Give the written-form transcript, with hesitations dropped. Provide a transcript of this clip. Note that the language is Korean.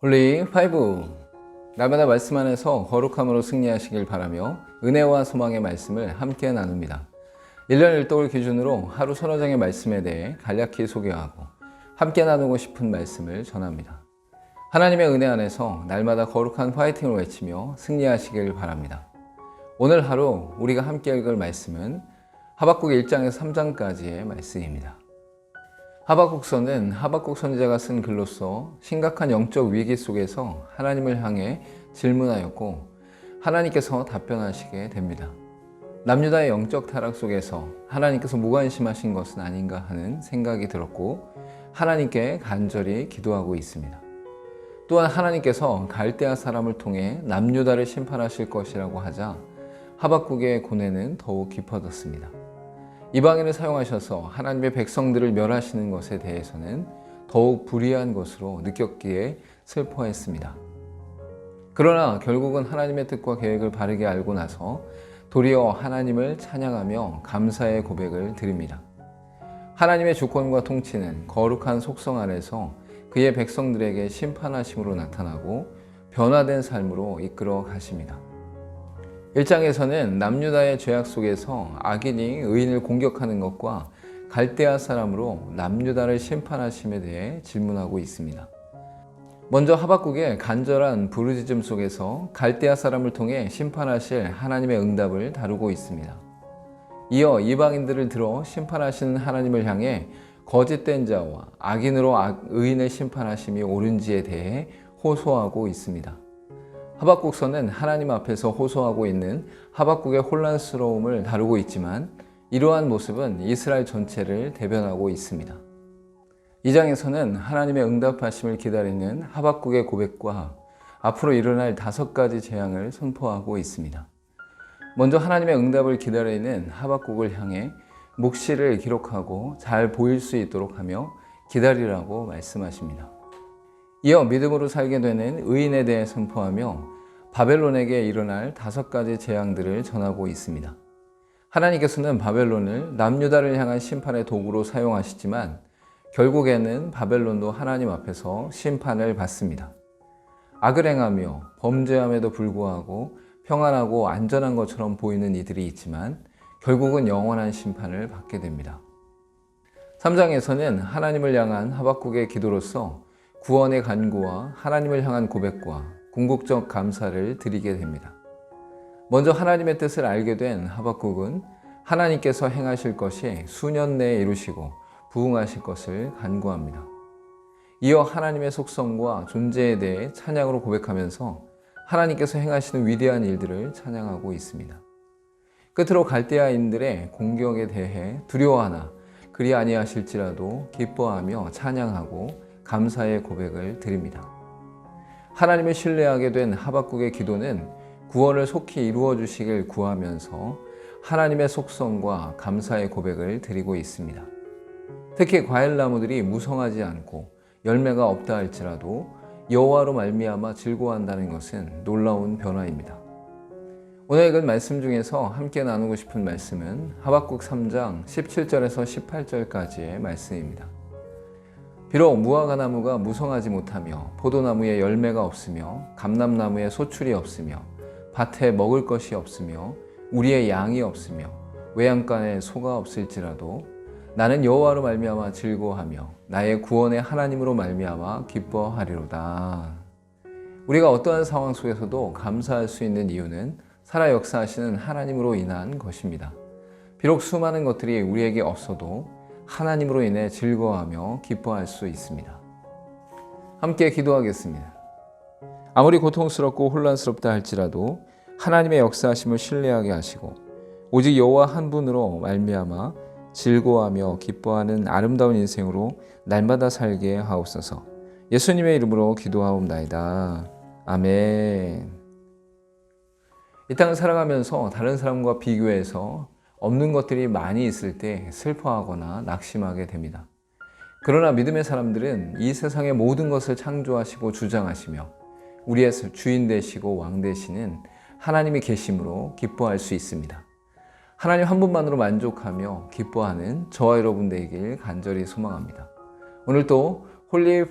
홀리 5. 날마다 말씀 안에서 거룩함으로 승리하시길 바라며 은혜와 소망의 말씀을 함께 나눕니다. 1년 1독을 기준으로 하루 서너 장의 말씀에 대해 간략히 소개하고 함께 나누고 싶은 말씀을 전합니다. 하나님의 은혜 안에서 날마다 거룩한 화이팅을 외치며 승리하시길 바랍니다. 오늘 하루 우리가 함께 읽을 말씀은 하박국 1장에서 3장까지의 말씀입니다. 하박국서는 하박국 선지자가 쓴 글로서 심각한 영적 위기 속에서 하나님을 향해 질문하였고 하나님께서 답변하시게 됩니다. 남유다의 영적 타락 속에서 하나님께서 무관심하신 것은 아닌가 하는 생각이 들었고 하나님께 간절히 기도하고 있습니다. 또한 하나님께서 갈대아 사람을 통해 남유다를 심판하실 것이라고 하자 하박국의 고뇌는 더욱 깊어졌습니다. 이방인을 사용하셔서 하나님의 백성들을 멸하시는 것에 대해서는 더욱 불의한 것으로 느꼈기에 슬퍼했습니다. 그러나 결국은 하나님의 뜻과 계획을 바르게 알고 나서 도리어 하나님을 찬양하며 감사의 고백을 드립니다. 하나님의 주권과 통치는 거룩한 속성 안에서 그의 백성들에게 심판하심으로 나타나고 변화된 삶으로 이끌어 가십니다. 1장에서는 남유다의 죄악 속에서 악인이 의인을 공격하는 것과 갈대아 사람으로 남유다를 심판하심에 대해 질문하고 있습니다. 먼저 하박국의 간절한 부르짖음 속에서 갈대아 사람을 통해 심판하실 하나님의 응답을 다루고 있습니다. 이어 이방인들을 들어 심판하시는 하나님을 향해 거짓된 자와 악인으로 의인을 심판하심이 옳은지에 대해 호소하고 있습니다. 하박국서는 하나님 앞에서 호소하고 있는 하박국의 혼란스러움을 다루고 있지만 이러한 모습은 이스라엘 전체를 대변하고 있습니다. 2장에서는 하나님의 응답하심을 기다리는 하박국의 고백과 앞으로 일어날 5가지 재앙을 선포하고 있습니다. 먼저 하나님의 응답을 기다리는 하박국을 향해 묵시를 기록하고 잘 보일 수 있도록 하며 기다리라고 말씀하십니다. 이어 믿음으로 살게 되는 의인에 대해 선포하며 바벨론에게 일어날 5가지 재앙들을 전하고 있습니다. 하나님께서는 바벨론을 남유다를 향한 심판의 도구로 사용하시지만 결국에는 바벨론도 하나님 앞에서 심판을 받습니다. 악을 행하며 범죄함에도 불구하고 평안하고 안전한 것처럼 보이는 이들이 있지만 결국은 영원한 심판을 받게 됩니다. 3장에서는 하나님을 향한 하박국의 기도로서 구원의 간구와 하나님을 향한 고백과 궁극적 감사를 드리게 됩니다. 먼저 하나님의 뜻을 알게 된 하박국은 하나님께서 행하실 것이 수년 내에 이루시고 부응하실 것을 간구합니다. 이어 하나님의 속성과 존재에 대해 찬양으로 고백하면서 하나님께서 행하시는 위대한 일들을 찬양하고 있습니다. 끝으로 갈대아인들의 공격에 대해 두려워하나 그리 아니하실지라도 기뻐하며 찬양하고 감사의 고백을 드립니다. 하나님을 신뢰하게 된 하박국의 기도는 구원을 속히 이루어 주시길 구하면서 하나님의 속성과 감사의 고백을 드리고 있습니다. 특히 과일나무들이 무성하지 않고 열매가 없다 할지라도 여호와로 말미암아 즐거워한다는 것은 놀라운 변화입니다. 오늘 읽은 말씀 중에서 함께 나누고 싶은 말씀은 하박국 3장 17절에서 18절까지의 말씀입니다. 비록 무화과나무가 무성하지 못하며 포도나무에 열매가 없으며 감람나무에 소출이 없으며 밭에 먹을 것이 없으며 우리의 양이 없으며 외양간에 소가 없을지라도 나는 여호와로 말미암아 즐거워하며 나의 구원의 하나님으로 말미암아 기뻐하리로다. 우리가 어떠한 상황 속에서도 감사할 수 있는 이유는 살아 역사하시는 하나님으로 인한 것입니다. 비록 수많은 것들이 우리에게 없어도 하나님으로 인해 즐거워하며 기뻐할 수 있습니다. 함께 기도하겠습니다. 아무리 고통스럽고 혼란스럽다 할지라도 하나님의 역사하심을 신뢰하게 하시고 오직 여호와 한 분으로 말미암아 즐거워하며 기뻐하는 아름다운 인생으로 날마다 살게 하옵소서. 예수님의 이름으로 기도하옵나이다. 아멘. 이 땅을 살아가면서 다른 사람과 비교해서 없는 것들이 많이 있을 때 슬퍼하거나 낙심하게 됩니다. 그러나 믿음의 사람들은 이 세상의 모든 것을 창조하시고 주장하시며 우리의 주인 되시고 왕 되시는 하나님이 계심으로 기뻐할 수 있습니다. 하나님 한 분만으로 만족하며 기뻐하는 저와 여러분 되길 간절히 소망합니다. 오늘도 홀리 5